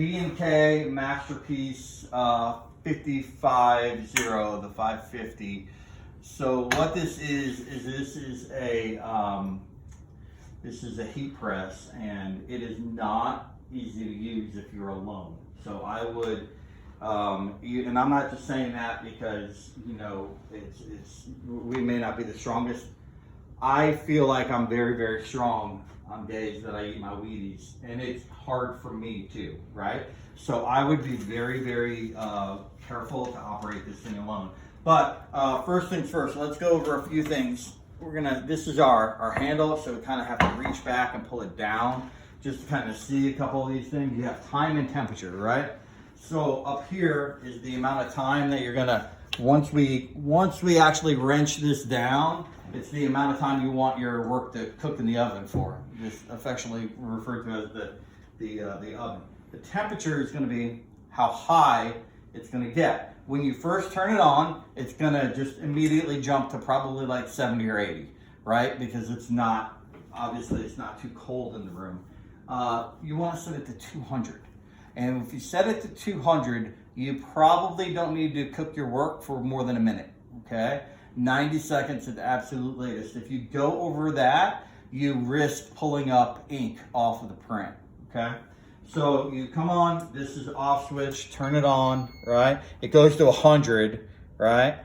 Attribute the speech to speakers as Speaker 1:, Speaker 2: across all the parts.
Speaker 1: B&K Masterpiece 550, the 550. So what this is this is a heat press, and it is not easy to use if you're alone. So I would, and I'm not just saying that because, you know, we may not be the strongest. I feel like I'm very, very strong on days that I eat my Wheaties, and it's hard for me too, right? So I would be very, very careful to operate this thing alone. But first things first, let's go over a few things. This is our handle, so we kind of have to reach back and pull it down just to kind of see a couple of these things. You have time and temperature, right? So up here is the amount of time that you're gonna, once we actually wrench this down, it's the amount of time you want your work to cook in the oven for. This affectionately referred to as the oven. The temperature is gonna be how high it's gonna get. When you first turn it on, it's gonna just immediately jump to probably like 70 or 80, right? Because obviously it's not too cold in the room. You wanna set it to 200. And if you set it to 200, you probably don't need to cook your work for more than a minute, okay? 90 seconds at the absolute latest. If you go over that, you risk pulling up ink off of the print, okay? So you come on, this is off switch, turn it on, right? It goes to 100, right?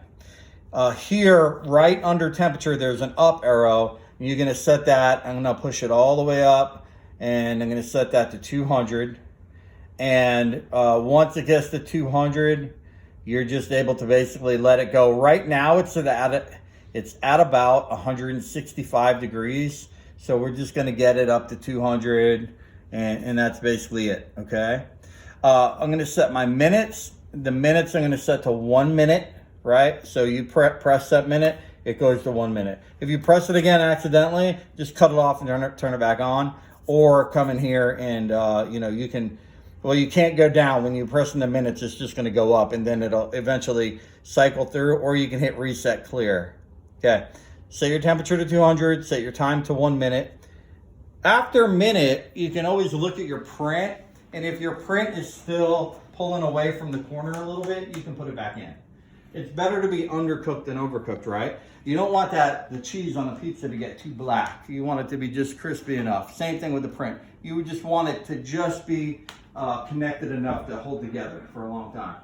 Speaker 1: Here, right under temperature, there's an up arrow. You're gonna set that, I'm gonna push it all the way up, and I'm gonna set that to 200. And once it gets to 200, you're just able to basically let it go. Right now, it's at about 165 degrees. So we're just gonna get it up to 200. And that's basically it, okay? I'm gonna set my minutes. The minutes I'm gonna set to 1 minute, right? So you press that minute, it goes to 1 minute. If you press it again accidentally, just cut it off and turn it back on. Or come in here and, you know, you can't go down. When you press in the minutes, it's just gonna go up and then it'll eventually cycle through, or you can hit reset clear. Okay, set your temperature to 200, set your time to 1 minute. After a minute, you can always look at your print, and if your print is still pulling away from the corner a little bit, you can put it back in. It's better to be undercooked than overcooked, right? You don't want the cheese on the pizza to get too black. You want it to be just crispy enough. Same thing with the print. You would just want it to just be connected enough to hold together for a long time.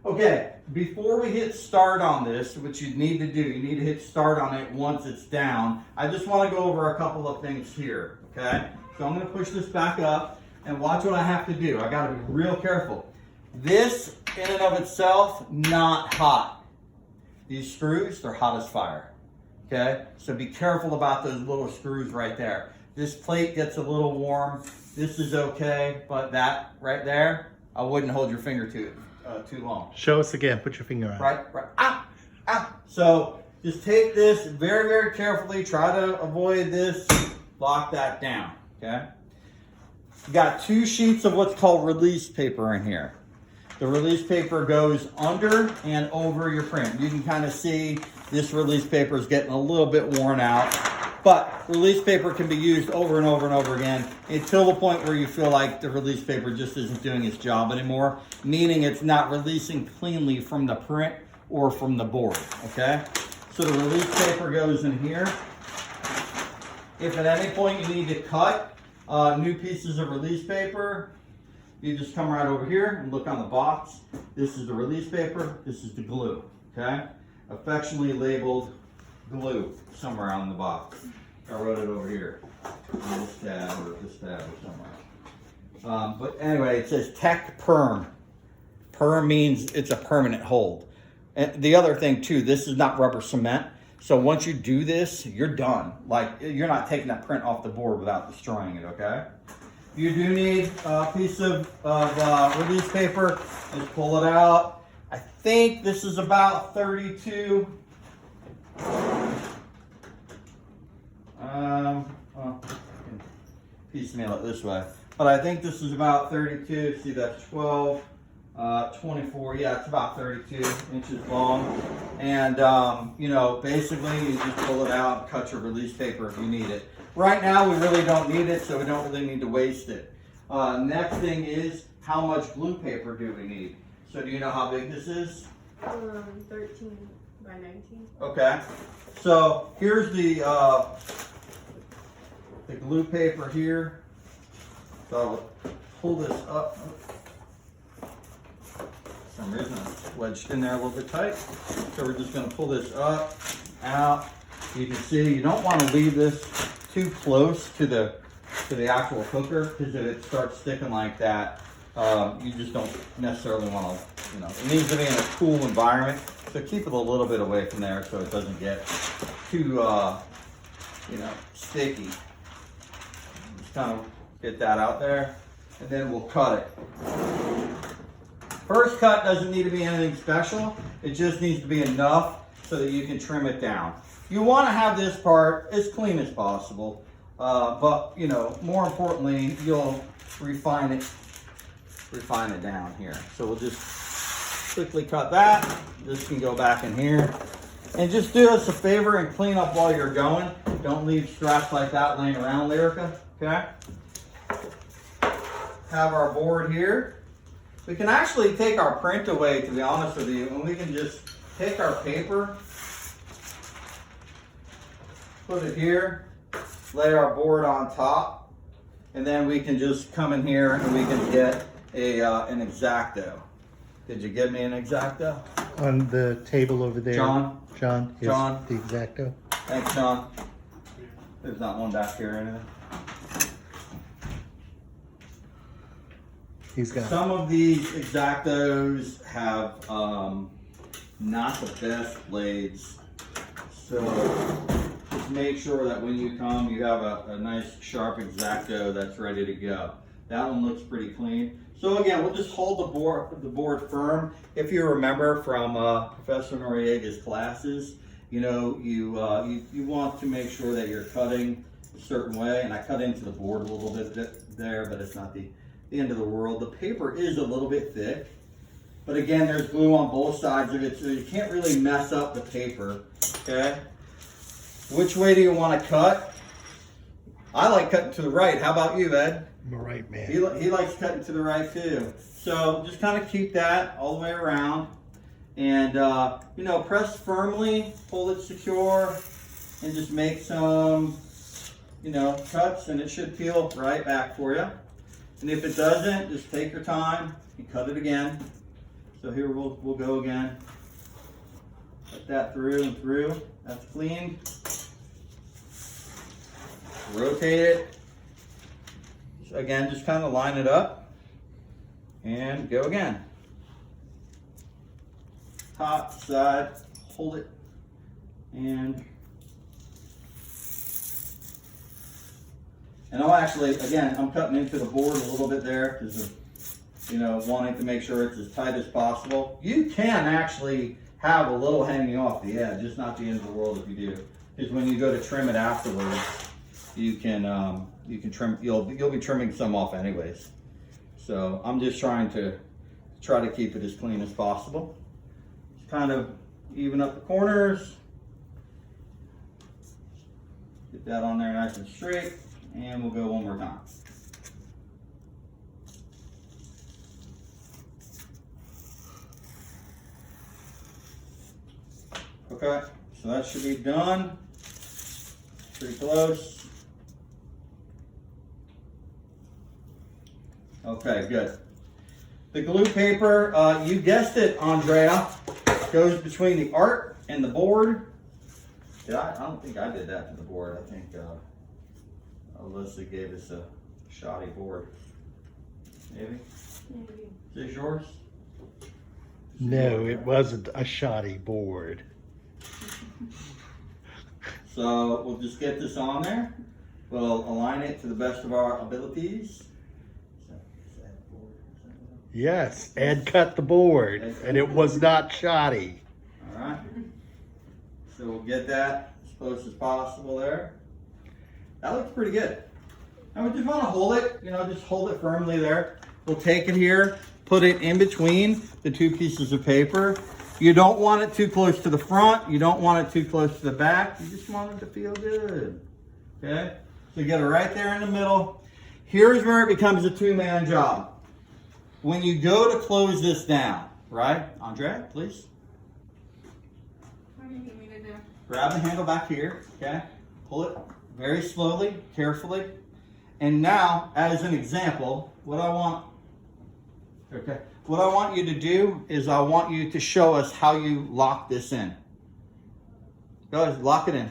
Speaker 1: Okay, before we hit start on this, which you need to do, you need to hit start on it once it's down. I just want to go over a couple of things here. Okay, so I'm going to push this back up and watch what I have to do. I got to be real careful. This in and of itself, not hot. These screws, they're hot as fire. Okay, so be careful about those little screws right there. This plate gets a little warm. This is okay, but that right there, I wouldn't hold your finger to it too long.
Speaker 2: Show us again. Put your finger out.
Speaker 1: Right. Ah. So just take this very, very carefully. Try to avoid this. Lock that down, okay? You got 2 sheets of what's called release paper in here. The release paper goes under and over your print. You can kind of see this release paper is getting a little bit worn out, but release paper can be used over and over and over again until the point where you feel like the release paper just isn't doing its job anymore, meaning it's not releasing cleanly from the print or from the board, okay? So the release paper goes in here. If at any point you need to cut new pieces of release paper, you just come right over here and look on the box. This is the release paper, this is the glue, okay? Affectionately labeled glue somewhere on the box. I wrote it over here on this tab or somewhere. But anyway, it says Tech Perm. Perm means it's a permanent hold. And the other thing too, this is not rubber cement. So once you do this, you're done. Like, you're not taking that print off the board without destroying it, okay? You do need a piece of release paper. Just pull it out. I think this is about 32. Piecemeal it this way. But I think this is about 32. See, that's 12. 24, yeah, it's about 32 inches long. And, you know, basically you just pull it out, cut your release paper if you need it. Right now we really don't need it, so we don't really need to waste it. Next thing is how much glue paper do we need? So do you know how big this is?
Speaker 2: 13 by 19.
Speaker 1: Okay. So here's the glue paper here. So I'll pull this up. For some reason it's wedged in there a little bit tight. So we're just going to pull this up, out. You can see you don't want to leave this too close to the actual cooker, because if it starts sticking like that, you just don't necessarily want to, it needs to be in a cool environment. So keep it a little bit away from there so it doesn't get too, sticky. Just kind of get that out there, and then we'll cut it. First cut doesn't need to be anything special. It just needs to be enough so that you can trim it down. You want to have this part as clean as possible, but more importantly, you'll refine it down here. So we'll just quickly cut that. This can go back in here. And just do us a favor and clean up while you're going. Don't leave straps like that laying around, Lyrica, okay? Have our board here. We can actually take our print away, to be honest with you, and we can just take our paper, put it here, lay our board on top, and then we can just come in here and we can get an X-Acto. Did you give me an X-Acto?
Speaker 3: On the table over there.
Speaker 1: John?
Speaker 3: John, is
Speaker 1: John.
Speaker 3: the X-Acto.
Speaker 1: Thanks, John. There's not one back here or anything.
Speaker 3: He's got
Speaker 1: Some of these X-Actos have not the best blades, so just make sure that when you come, you have a nice sharp X-Acto that's ready to go. That one looks pretty clean. So again, we'll just hold the board firm. If you remember from Professor Noriega's classes, you want to make sure that you're cutting a certain way, and I cut into the board a little bit there, but it's not the end of the world. The paper is a little bit thick, but again, there's glue on both sides of it, so you can't really mess up the paper, okay? Which way do you want to cut? I like cutting to the right. How about you, Ed?
Speaker 3: I'm a right man.
Speaker 1: He likes cutting to the right too. So just kind of keep that all the way around, and press firmly, hold it secure, and just make some cuts, and it should peel right back for you. And if it doesn't, just take your time and cut it again. So here we'll go again. Cut that through and through. That's clean. Rotate it. Again, just kind of line it up and go again. Top, side, hold it, and I'm cutting into the board a little bit there because of, wanting to make sure it's as tight as possible. You can actually have a little hanging off the edge. It's not the end of the world if you do, because when you go to trim it afterwards, you can trim. You'll be trimming some off anyways. So I'm just trying to keep it as clean as possible. Just kind of even up the corners. Get that on there nice and straight, and we'll go one more time. Okay, so that should be done. Pretty close. Okay, good. The glue paper, you guessed it, Andrea, goes between the art and the board. I don't think I did that to the board. I think Alyssa gave us a shoddy board. Maybe?
Speaker 2: Maybe.
Speaker 1: Is this yours?
Speaker 3: No, it wasn't a shoddy board.
Speaker 1: So we'll just get this on there. We'll align it to the best of our abilities.
Speaker 3: Yes, Ed cut the board, and it was not shoddy.
Speaker 1: All right. So we'll get that as close as possible there. That looks pretty good. Now we just want to hold it, just hold it firmly there. We'll take it here, put it in between the two pieces of paper. You don't want it too close to the front. You don't want it too close to the back. You just want it to feel good. Okay? So get it right there in the middle. Here's where it becomes a two-man job. When you go to close this down, right? Andrea, please.
Speaker 2: What do you need me to do?
Speaker 1: Grab the handle back here, okay? Pull it very slowly, carefully. And now, as an example, what I want you to do is I want you to show us how you lock this in. Go ahead, lock it in.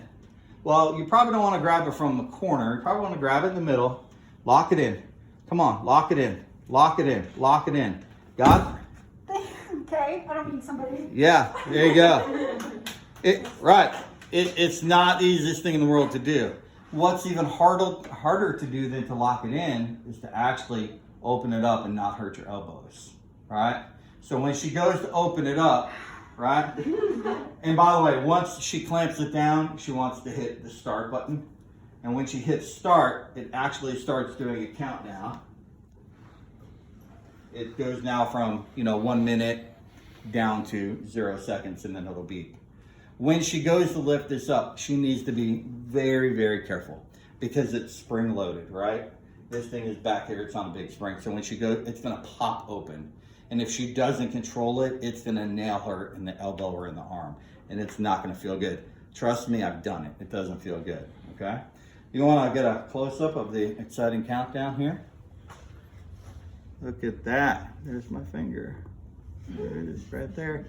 Speaker 1: Well, you probably don't want to grab it from the corner. You probably want to grab it in the middle. Lock it in. Come on, lock it in. Lock it in. Lock it in. Got it?
Speaker 4: Okay, I don't need somebody.
Speaker 1: Yeah, there you go. It's not the easiest thing in the world to do. What's even harder to do than to lock it in is to actually open it up and not hurt your elbows, right? So when she goes to open it up, right? And by the way, once she clamps it down, she wants to hit the start button. And when she hits start, it actually starts doing a countdown. It goes now from, 1 minute down to 0 seconds, and then it'll beep. When she goes to lift this up, she needs to be very, very careful because it's spring loaded, right? This thing is back here, it's on a big spring. So when she goes, it's gonna pop open. And if she doesn't control it, it's gonna nail her in the elbow or in the arm. And it's not gonna feel good. Trust me, I've done it. It doesn't feel good, okay? You wanna get a close up of the exciting countdown here? Look at that, there's my finger. There it is right there.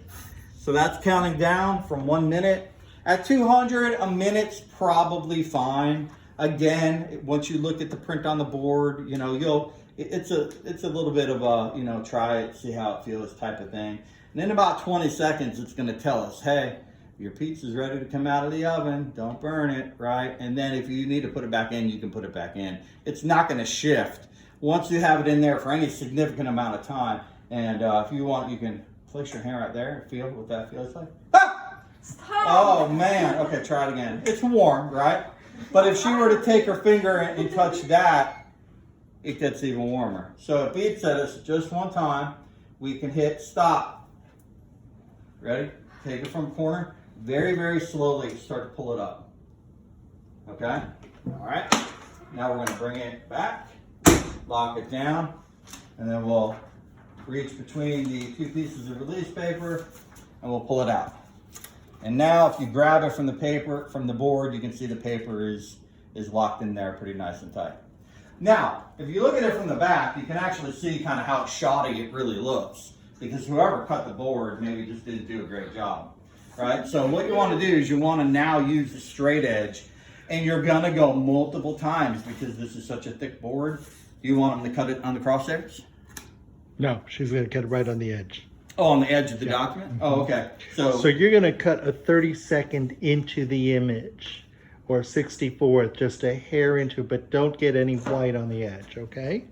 Speaker 1: So that's counting down from 1 minute. At 200, a minute's probably fine. Again, once you look at the print on the board, it's a little bit of a, try it, see how it feels type of thing. And in about 20 seconds, it's gonna tell us, hey, your pizza's ready to come out of the oven. Don't burn it, right? And then if you need to put it back in, you can put it back in. It's not gonna shift. Once you have it in there for any significant amount of time, and if you want, you can place your hand right there and feel what that feels like. Ah!
Speaker 4: Stop.
Speaker 1: Oh man, okay, try it again. It's warm, right? But if she were to take her finger and touch that, it gets even warmer. So it beeps at us just one time. We can hit stop. Ready? Take it from corner. Very, very slowly start to pull it up. Okay? All right. Now we're gonna bring it back, lock it down, and then we'll reach between the two pieces of release paper and we'll pull it out. And now if you grab it from the board, you can see the paper is locked in there pretty nice and tight. Now, if you look at it from the back, you can actually see kind of how shoddy it really looks because whoever cut the board maybe just didn't do a great job, right? So what you want to do is you want to now use the straight edge, and you're gonna go multiple times because this is such a thick board. You want them to cut it on the crosshairs?
Speaker 3: No, she's gonna cut it right on the edge.
Speaker 1: Oh, on the edge of the document? Oh, okay.
Speaker 3: So you're gonna cut a 32nd into the image, or 64th, just a hair into, but don't get any white on the edge, okay?